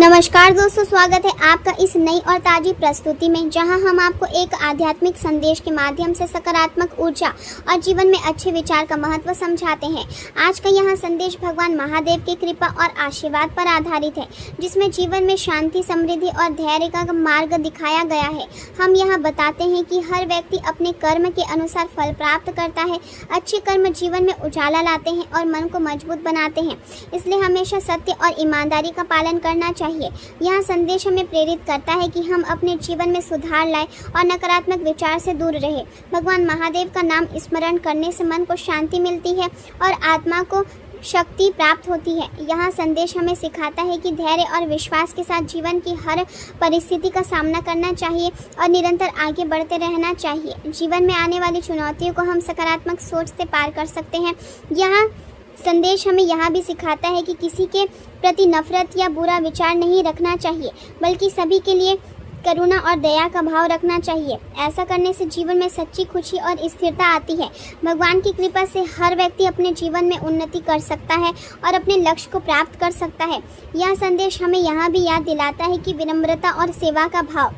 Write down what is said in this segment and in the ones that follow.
नमस्कार दोस्तों, स्वागत है आपका इस नई और ताज़ी प्रस्तुति में, जहां हम आपको एक आध्यात्मिक संदेश के माध्यम से सकारात्मक ऊर्जा और जीवन में अच्छे विचार का महत्व समझाते हैं। आज का यह संदेश भगवान महादेव की कृपा और आशीर्वाद पर आधारित है, जिसमें जीवन में शांति, समृद्धि और धैर्य का मार्ग दिखाया गया है। हम यह बताते हैं कि हर व्यक्ति अपने कर्म के अनुसार फल प्राप्त करता है। अच्छे कर्म जीवन में उजाला लाते हैं और मन को मजबूत बनाते हैं, इसलिए हमेशा सत्य और ईमानदारी का पालन करना चाहिए। यह संदेश हमें प्रेरित करता है कि हम अपने जीवन में सुधार लाएं और नकारात्मक विचार से दूर रहें। भगवान महादेव का नाम स्मरण करने से मन को शांति मिलती है और आत्मा को शक्ति प्राप्त होती है। यह संदेश हमें सिखाता है कि धैर्य और विश्वास के साथ जीवन की हर परिस्थिति का सामना करना चाहिए और निरंतर आगे बढ़ते रहना चाहिए। जीवन में आने वाली चुनौतियों को हम सकारात्मक सोच से पार कर सकते हैं। यह संदेश हमें यह भी सिखाता है कि किसी के प्रति नफरत या बुरा विचार नहीं रखना चाहिए, बल्कि सभी के लिए करुणा और दया का भाव रखना चाहिए। ऐसा करने से जीवन में सच्ची खुशी और स्थिरता आती है। भगवान की कृपा से हर व्यक्ति अपने जीवन में उन्नति कर सकता है और अपने लक्ष्य को प्राप्त कर सकता है। यह संदेश हमें यह भी याद दिलाता है कि विनम्रता और सेवा का भाव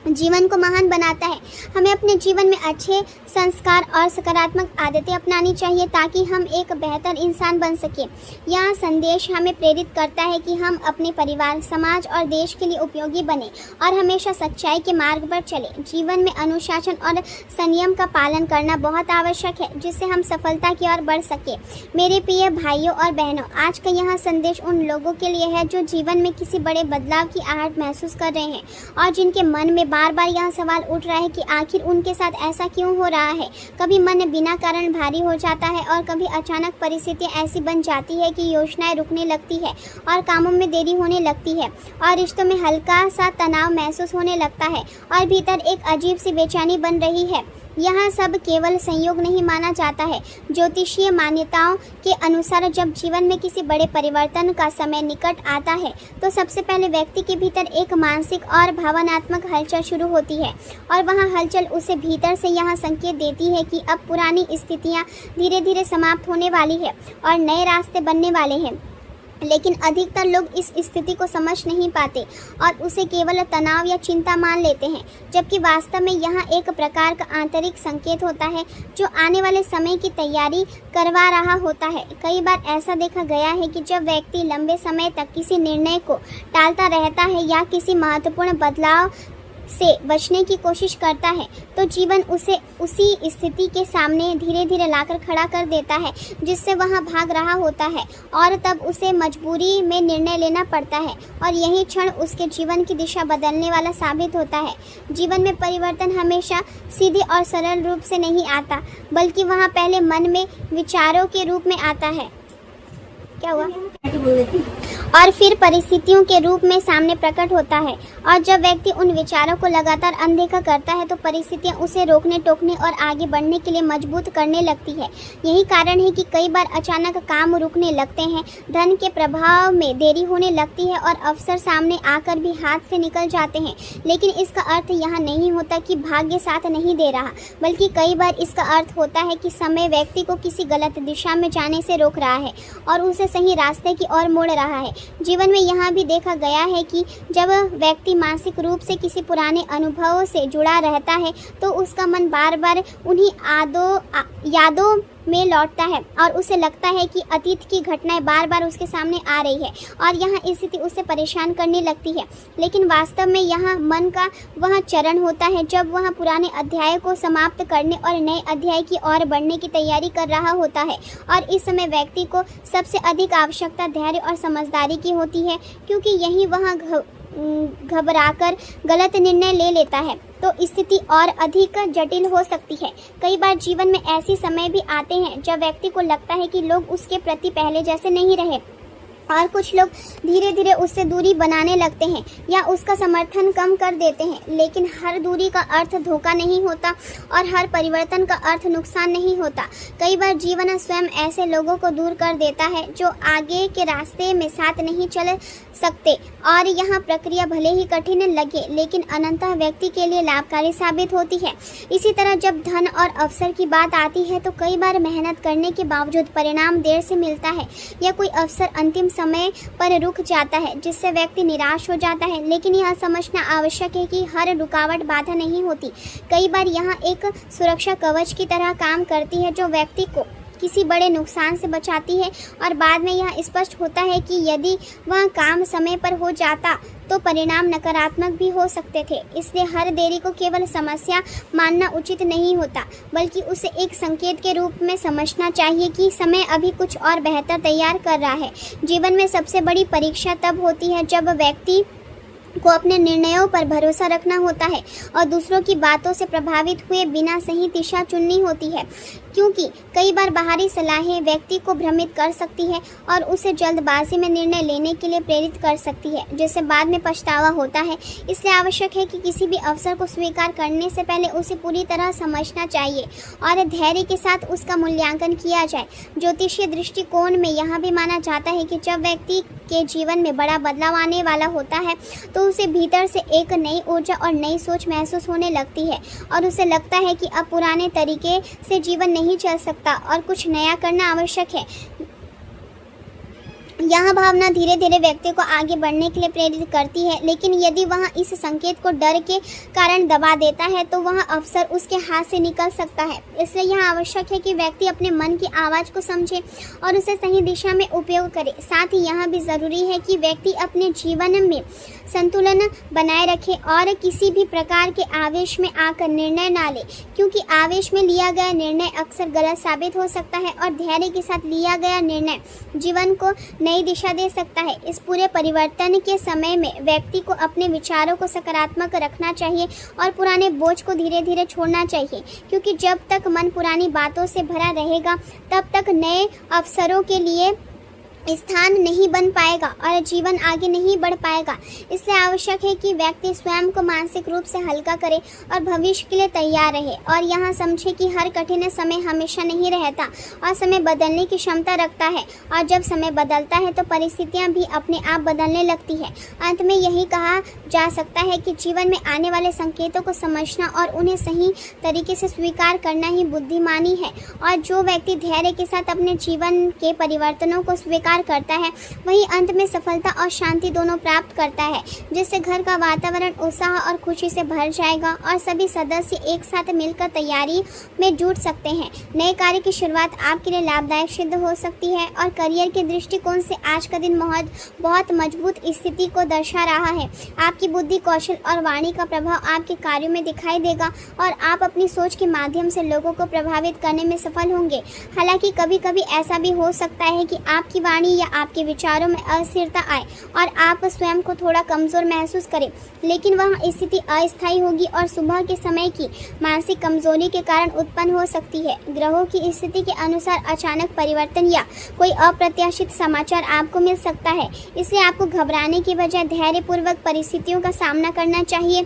जीवन को महान बनाता है। हमें अपने जीवन में अच्छे संस्कार और सकारात्मक आदतें अपनानी चाहिए ताकि हम एक बेहतर इंसान बन सके। यह संदेश हमें प्रेरित करता है कि हम अपने परिवार, समाज और देश के लिए उपयोगी बने और हमेशा सच्चाई के मार्ग पर चले। जीवन में अनुशासन और संयम का पालन करना बहुत आवश्यक है, जिससे हम सफलता की ओर बढ़ सके। मेरे प्रिय भाइयों और बहनों, आज का यह संदेश उन लोगों के लिए है जो जीवन में किसी बड़े बदलाव की आहट महसूस कर रहे हैं और जिनके मन में बार बार यह सवाल उठ रहा है कि आखिर उनके साथ ऐसा क्यों हो रहा है। कभी मन बिना कारण भारी हो जाता है और कभी अचानक परिस्थितियां ऐसी बन जाती है कि योजनाएं रुकने लगती है और कामों में देरी होने लगती है और रिश्तों में हल्का सा तनाव महसूस होने लगता है और भीतर एक अजीब सी बेचैनी बन रही है। यह सब केवल संयोग नहीं माना जाता है। ज्योतिषीय मान्यताओं के अनुसार जब जीवन में किसी बड़े परिवर्तन का समय निकट आता है, तो सबसे पहले व्यक्ति के भीतर एक मानसिक और भावनात्मक हलचल शुरू होती है और वह हलचल उसे भीतर से यह संकेत देती है कि अब पुरानी स्थितियां धीरे धीरे समाप्त होने वाली है और नए रास्ते बनने वाले हैं। लेकिन अधिकतर लोग इस स्थिति को समझ नहीं पाते और उसे केवल तनाव या चिंता मान लेते हैं, जबकि वास्तव में यह एक प्रकार का आंतरिक संकेत होता है जो आने वाले समय की तैयारी करवा रहा होता है। कई बार ऐसा देखा गया है कि जब व्यक्ति लंबे समय तक किसी निर्णय को टालता रहता है या किसी महत्वपूर्ण बदलाव से बचने की कोशिश करता है, तो जीवन उसे उसी स्थिति के सामने धीरे धीरे लाकर खड़ा कर देता है जिससे वह भाग रहा होता है और तब उसे मजबूरी में निर्णय लेना पड़ता है और यही क्षण उसके जीवन की दिशा बदलने वाला साबित होता है। जीवन में परिवर्तन हमेशा सीधे और सरल रूप से नहीं आता, बल्कि वह पहले मन में विचारों के रूप में आता है। क्या हुआ? और फिर परिस्थितियों के रूप में सामने प्रकट होता है। और जब व्यक्ति उन विचारों को लगातार अनदेखा करता है, तो परिस्थितियां उसे रोकने टोकने और आगे बढ़ने के लिए मजबूत करने लगती है। यही कारण है कि कई बार अचानक काम रुकने लगते हैं, धन के प्रभाव में देरी होने लगती है और अवसर सामने आकर भी हाथ से निकल जाते हैं। लेकिन इसका अर्थ यह नहीं होता कि भाग्य साथ नहीं दे रहा, बल्कि कई बार इसका अर्थ होता है कि समय व्यक्ति को किसी गलत दिशा में जाने से रोक रहा है और उसे सही रास्ते की ओर मोड़ रहा है। जीवन में यह भी देखा गया है कि जब व्यक्ति मानसिक रूप से किसी पुराने अनुभवों से जुड़ा रहता है, तो उसका मन बार बार उन्हीं यादों में लौटता है और उसे लगता है कि अतीत की घटनाएं बार बार उसके सामने आ रही है और यह स्थिति उसे परेशान करने लगती है। लेकिन वास्तव में यह मन का वह चरण होता है जब वह पुराने अध्याय को समाप्त करने और नए अध्याय की ओर बढ़ने की तैयारी कर रहा होता है। और इस समय व्यक्ति को सबसे अधिक आवश्यकता धैर्य और समझदारी की होती है, क्योंकि यही वह घबराकर गलत निर्णय ले लेता है तो स्थिति और अधिक जटिल हो सकती है। कई बार जीवन में ऐसे समय भी आते हैं जब व्यक्ति को लगता है कि लोग उसके प्रति पहले जैसे नहीं रहे और कुछ लोग धीरे धीरे उससे दूरी बनाने लगते हैं या उसका समर्थन कम कर देते हैं। लेकिन हर दूरी का अर्थ धोखा नहीं होता और हर परिवर्तन का अर्थ नुकसान नहीं होता। कई बार जीवन स्वयं ऐसे लोगों को दूर कर देता है जो आगे के रास्ते में साथ नहीं चल सकते और यह प्रक्रिया भले ही कठिन लगे लेकिन अनंतः व्यक्ति के लिए लाभकारी साबित होती है। इसी तरह जब धन और अवसर की बात आती है तो कई बार मेहनत करने के बावजूद परिणाम देर से मिलता है या कोई अवसर अंतिम समय पर रुक जाता है जिससे व्यक्ति निराश हो जाता है। लेकिन यह समझना आवश्यक है कि हर रुकावट बाधा नहीं होती। कई बार यह एक सुरक्षा कवच की तरह काम करती है जो व्यक्ति को किसी बड़े नुकसान से बचाती है और बाद में यह स्पष्ट होता है कि यदि वह काम समय पर हो जाता तो परिणाम नकारात्मक भी हो सकते थे। इसलिए हर देरी को केवल समस्या मानना उचित नहीं होता बल्कि उसे एक संकेत के रूप में समझना चाहिए कि समय अभी कुछ और बेहतर तैयार कर रहा है। जीवन में सबसे बड़ी परीक्षा तब होती है जब व्यक्ति को अपने निर्णयों पर भरोसा रखना होता है और दूसरों की बातों से प्रभावित हुए बिना सही दिशा चुननी होती है, क्योंकि कई बार बाहरी सलाहें व्यक्ति को भ्रमित कर सकती है और उसे जल्दबाजी में निर्णय लेने के लिए प्रेरित कर सकती है जिससे बाद में पछतावा होता है। इसलिए आवश्यक है कि किसी भी अवसर को स्वीकार करने से पहले उसे पूरी तरह समझना चाहिए और धैर्य के साथ उसका मूल्यांकन किया जाए। ज्योतिषीय दृष्टिकोण में यह भी माना जाता है कि जब व्यक्ति के जीवन में बड़ा बदलाव आने वाला होता है तो उसे भीतर से एक नई ऊर्जा और नई सोच महसूस होने लगती है और उसे लगता है कि अब पुराने तरीके से जीवन नहीं चल सकता और कुछ नया करना आवश्यक है। यह भावना धीरे धीरे व्यक्ति को आगे बढ़ने के लिए प्रेरित करती है, लेकिन यदि वह इस संकेत को डर के कारण दबा देता है तो वह अवसर उसके हाथ से निकल सकता है। इसलिए यह आवश्यक है कि व्यक्ति अपने मन की आवाज़ को समझे और उसे सही दिशा में उपयोग करे। साथ ही यह भी ज़रूरी है कि व्यक्ति अपने जीवन में संतुलन बनाए रखे और किसी भी प्रकार के आवेश में आकर निर्णय ना ले, क्योंकि आवेश में लिया गया निर्णय अक्सर गलत साबित हो सकता है और धैर्य के साथ लिया गया निर्णय जीवन को नई दिशा दे सकता है। इस पूरे परिवर्तन के समय में व्यक्ति को अपने विचारों को सकारात्मक रखना चाहिए और पुराने बोझ को धीरे धीरे छोड़ना चाहिए, क्योंकि जब तक मन पुरानी बातों से भरा रहेगा तब तक नए अवसरों के लिए स्थान नहीं बन पाएगा और जीवन आगे नहीं बढ़ पाएगा। इसलिए आवश्यक है कि व्यक्ति स्वयं को मानसिक रूप से हल्का करे और भविष्य के लिए तैयार रहे और यह समझे कि हर कठिन समय हमेशा नहीं रहता और समय बदलने की क्षमता रखता है और जब समय बदलता है तो परिस्थितियां भी अपने आप बदलने लगती है। अंत में यही कहा जा सकता है कि जीवन में आने वाले संकेतों को समझना और उन्हें सही तरीके से स्वीकार करना ही बुद्धिमानी है और जो व्यक्ति धैर्य के साथ अपने जीवन के परिवर्तनों को स्वीकार करता है वही अंत में सफलता और शांति दोनों प्राप्त करता है, जिससे घर का वातावरण उत्साह और खुशी से भर जाएगा और सभी सदस्य एक साथ मिलकर तैयारी में जुट सकते हैं। नए कार्य की शुरुआत आपके लिए लाभदायक सिद्ध हो सकती है और करियर के दृष्टिकोण से आज का दिन बहुत मजबूत स्थिति को दर्शा रहा है। आपकी बुद्धि, कौशल और वाणी का प्रभाव आपके कार्यों में दिखाई देगा और आप अपनी सोच के माध्यम से लोगों को प्रभावित करने में सफल होंगे। हालांकि कभी कभी ऐसा भी हो सकता है कि आपकी वाणी या आपके विचारों में अस्थिरता आए और आप स्वयं को थोड़ा कमजोर महसूस करें, लेकिन वह स्थिति अस्थायी होगी और सुबह के समय की मानसिक कमजोरी के कारण उत्पन्न हो सकती है। ग्रहों की स्थिति के अनुसार अचानक परिवर्तन या कोई अप्रत्याशित समाचार आपको मिल सकता है, इसलिए आपको घबराने की बजाय धैर्यपूर्वक परिस्थितियों का सामना करना चाहिए।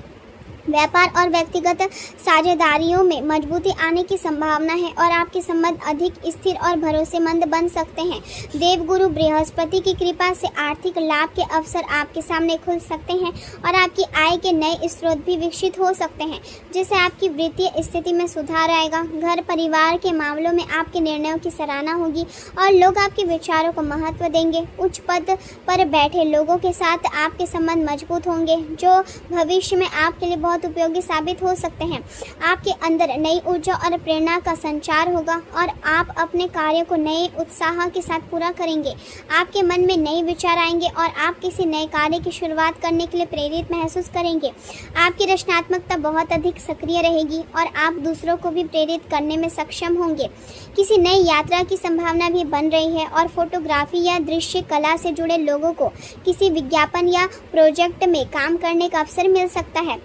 व्यापार और व्यक्तिगत साझेदारियों में मजबूती आने की संभावना है और आपके संबंध अधिक स्थिर और भरोसेमंद बन सकते हैं। देवगुरु बृहस्पति की कृपा से आर्थिक लाभ के अवसर आपके सामने खुल सकते हैं और आपकी आय के नए स्रोत भी विकसित हो सकते हैं, जिससे आपकी वित्तीय स्थिति में सुधार आएगा। घर परिवार के मामलों में आपके निर्णयों की सराहना होगी और लोग आपके विचारों को महत्व देंगे। उच्च पद पर बैठे लोगों के साथ आपके संबंध मजबूत होंगे जो भविष्य में आपके लिए बहुत उपयोगी साबित हो सकते हैं। आपके अंदर नई ऊर्जा और प्रेरणा का संचार होगा और आप अपने कार्य को नए उत्साह के साथ पूरा करेंगे। आपके मन में नए विचार आएंगे और आप किसी नए कार्य की शुरुआत करने के लिए प्रेरित महसूस करेंगे। आपकी रचनात्मकता बहुत अधिक सक्रिय रहेगी और आप दूसरों को भी प्रेरित करने में सक्षम होंगे। किसी नई यात्रा की संभावना भी बन रही है और फोटोग्राफी या दृश्य कला से जुड़े लोगों को किसी विज्ञापन या प्रोजेक्ट में काम करने का अवसर मिल सकता है।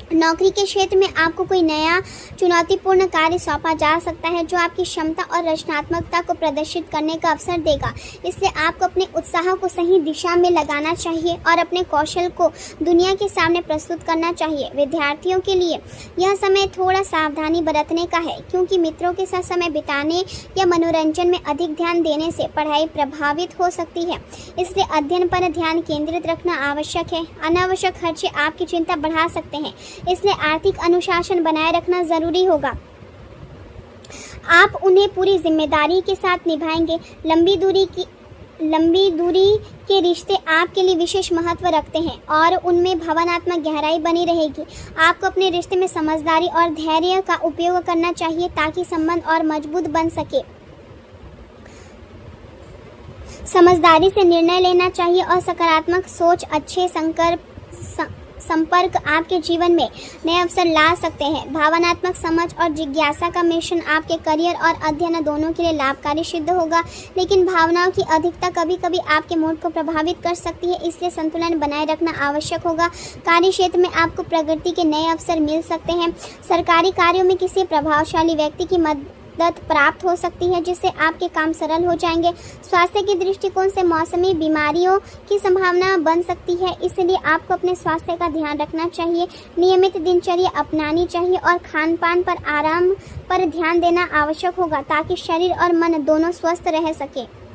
नौकरी के क्षेत्र में आपको कोई नया चुनौतीपूर्ण कार्य सौंपा जा सकता है जो आपकी क्षमता और रचनात्मकता को प्रदर्शित करने का अवसर देगा। इसलिए आपको अपने उत्साह को सही दिशा में लगाना चाहिए और अपने कौशल को दुनिया के सामने प्रस्तुत करना चाहिए। विद्यार्थियों के लिए यह समय थोड़ा सावधानी बरतने का है, क्योंकि मित्रों के साथ समय बिताने या मनोरंजन में अधिक ध्यान देने से पढ़ाई प्रभावित हो सकती है। इसलिए अध्ययन पर ध्यान केंद्रित रखना आवश्यक है। अनावश्यक खर्चे आपकी चिंता बढ़ा सकते हैं, इसलिए आर्थिक अनुशासन बनाए रखना जरूरी होगा। आप उन्हें पूरी जिम्मेदारी के साथ निभाएंगे। लंबी दूरी के रिश्ते आपके लिए विशेष महत्व रखते हैं और उनमें भावनात्मक गहराई बनी रहेगी। आपको अपने रिश्ते में समझदारी और धैर्य का उपयोग करना चाहिए ताकि संबंध और मजबूत बन सके। समझदारी से निर्णय लेना चाहिए और सकारात्मक सोच, अच्छे संपर्क आपके जीवन में नए अवसर ला सकते हैं। भावनात्मक समझ और जिज्ञासा का मिश्रण आपके करियर और अध्ययन दोनों के लिए लाभकारी सिद्ध होगा, लेकिन भावनाओं की अधिकता कभी कभी आपके मूड को प्रभावित कर सकती है, इसलिए संतुलन बनाए रखना आवश्यक होगा। कार्य क्षेत्र में आपको प्रगति के नए अवसर मिल सकते हैं। सरकारी कार्यों में किसी प्रभावशाली व्यक्ति की मदद प्राप्त हो सकती है, जिससे आपके काम सरल हो जाएंगे। स्वास्थ्य के दृष्टिकोण से मौसमी बीमारियों की संभावना बन सकती है, इसलिए आपको अपने स्वास्थ्य का ध्यान रखना चाहिए। नियमित दिनचर्या अपनानी चाहिए और खान पान पर आराम पर ध्यान देना आवश्यक होगा ताकि शरीर और मन दोनों स्वस्थ रह सके।